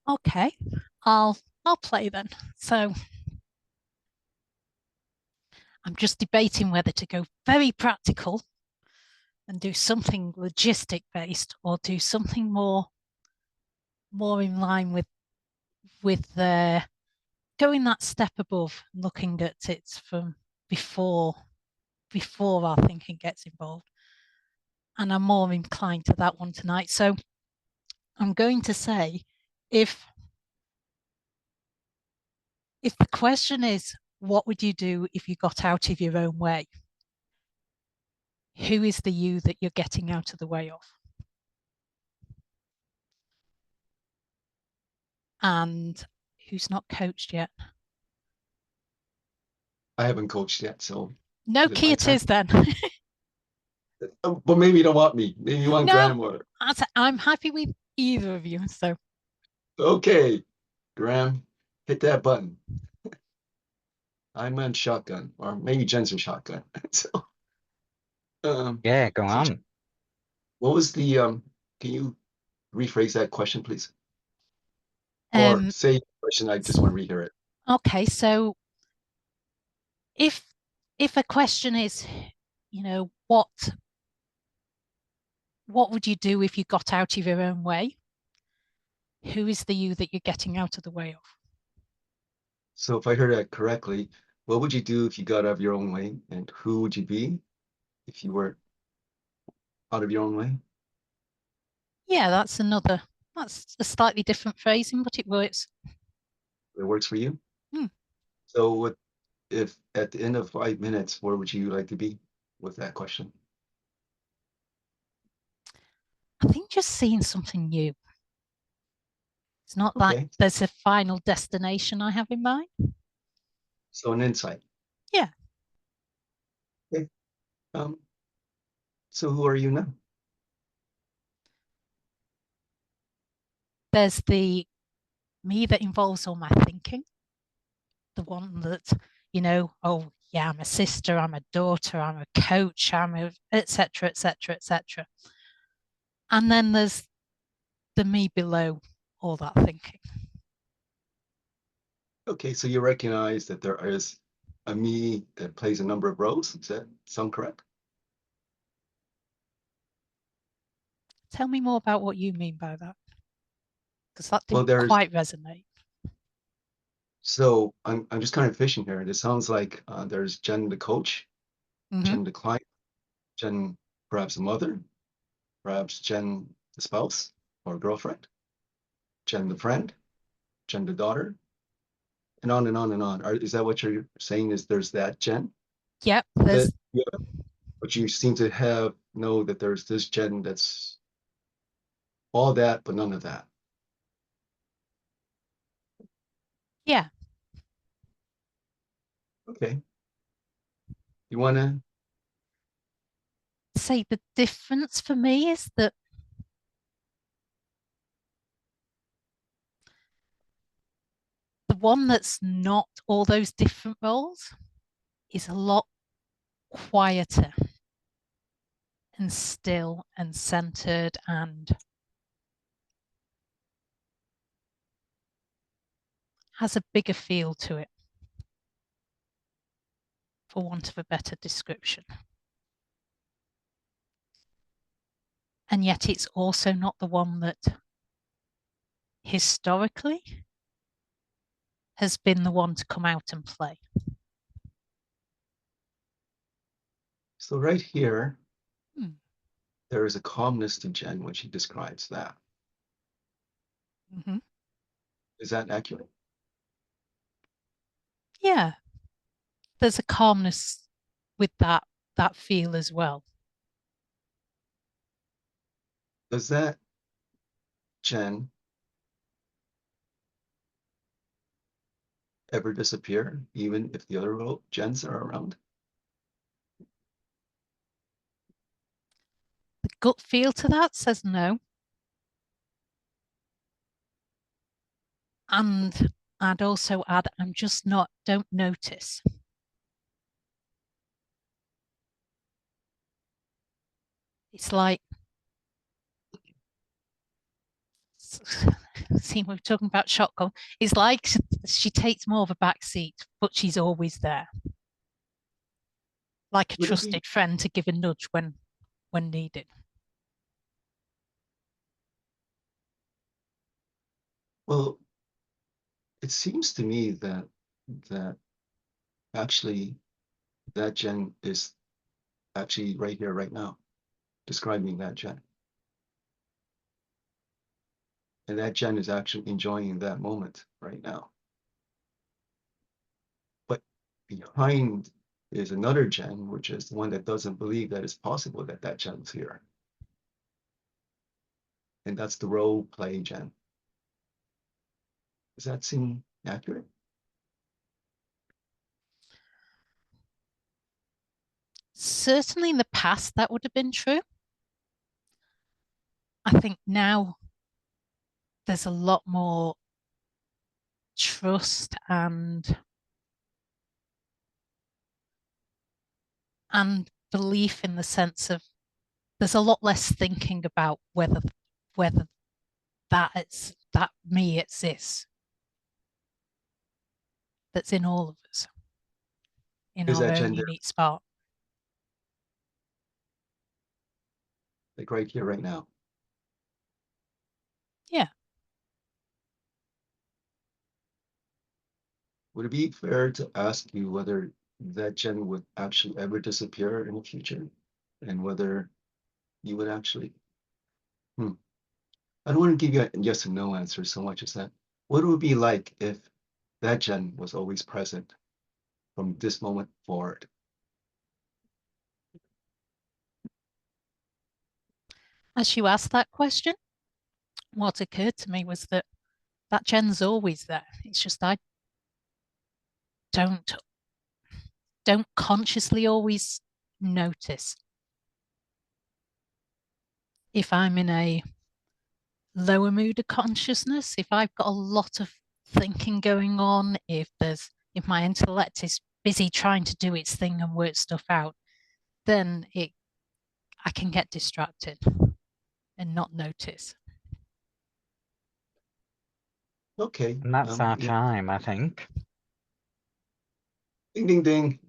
Okay, I'll play then. So I'm just debating whether to go very practical and do something logistic based or do something more in line with going that step above, looking at it from before before our thinking gets involved. And I'm more inclined to that one tonight. So I'm going to say if if the question is what would you do if you got out of your own way? Who is the you that you're getting out of the way of? And who's not coached yet? I haven't coached yet, so No is it key my it turn? is then. But maybe you don't want me. Maybe you want No, Graham or I'm happy with either of you. So okay, Graham, hit that button. I'm on shotgun, or maybe Jen's in shotgun. So, Yeah, go so on. what was the can you rephrase that question, please? Or um say the question, I just want to rehear it. okay, so if if a question is, you know, what would you do if you got out of your own way? Who is the you that you're getting out of the way of? So if I heard that correctly, what would you do if you got out of your own way, and who would you be if you were out of your own way? Yeah, that's a slightly different phrasing, but it works. It works for you. Hmm. So what if at the end of 5 minutes, where would you like to be with that question? I think just seeing something new. It's not like Okay, there's a final destination I have in mind. so an insight. Yeah, Okay. Um, so who are you now? there's the me that involves all my thinking, the one that, oh yeah, I'm a sister, I'm a daughter, I'm a coach, I'm a etc. etc. etc. And then there's the me below all that thinking. Okay, so you recognize that there is a me that plays a number of roles. Does that sound correct? Tell me more about what you mean by that, because that Well, didn't quite resonate. I'm just kind of fishing here. It sounds like there's Jen the coach, Mm-hmm. Jen the client, Jen perhaps a mother, perhaps Jen the spouse or girlfriend, Jen the friend, Jen the daughter, and on and on and on. Is that what you're saying? Is there's that Jen? Yep, That there's yeah, but you seem to have know that there's this Jen that's all that, but none of that. yeah. Okay. You wanna Say the difference for me is that the one that's not all those different roles is a lot quieter and still and centered and has a bigger feel to it, for want of a better description. And yet it's also not the one that historically has been the one to come out and play. so right here, Hmm. there is a calmness to Jen when she describes that. Mm-hmm. Is that accurate? Yeah, there's a calmness with that feel as well. Does that Jen ever disappear, even if the other Jens are around? The gut feel to that says no. And I'd also add, I'm just not, don't notice. It's like, see, we're talking about shotgun. It's like she takes more of a back seat, but she's always there, like a trusted friend to give a nudge when needed. Well, it seems to me that actually that Jen is actually right here, right now, describing that Jen. And that Jen is actually enjoying that moment right now. But behind is another Jen, which is the one that doesn't believe that it's possible that that Jen's here. And that's the role play Jen. Does that seem accurate? Certainly in the past, that would have been true. I think now there's a lot more trust and belief, in the sense of there's a lot less thinking about whether that me exists, that's in all of us, in Is our that own gender unique spot. like right here, right now? Yeah. Would it be fair to ask you whether that Jen would actually ever disappear in the future, and whether you would actually? I don't want to give you a yes and no answer so much as that. What it would be like if that Jen was always present from this moment forward? As you asked that question, what occurred to me was that Jen's always there. It's just I don't consciously always notice. If I'm in a lower mood of consciousness, if I've got a lot of thinking going on, if my intellect is busy trying to do its thing and work stuff out, then I can get distracted and not notice. Okay. And that's our Yeah. time, I think. Ding, ding, ding.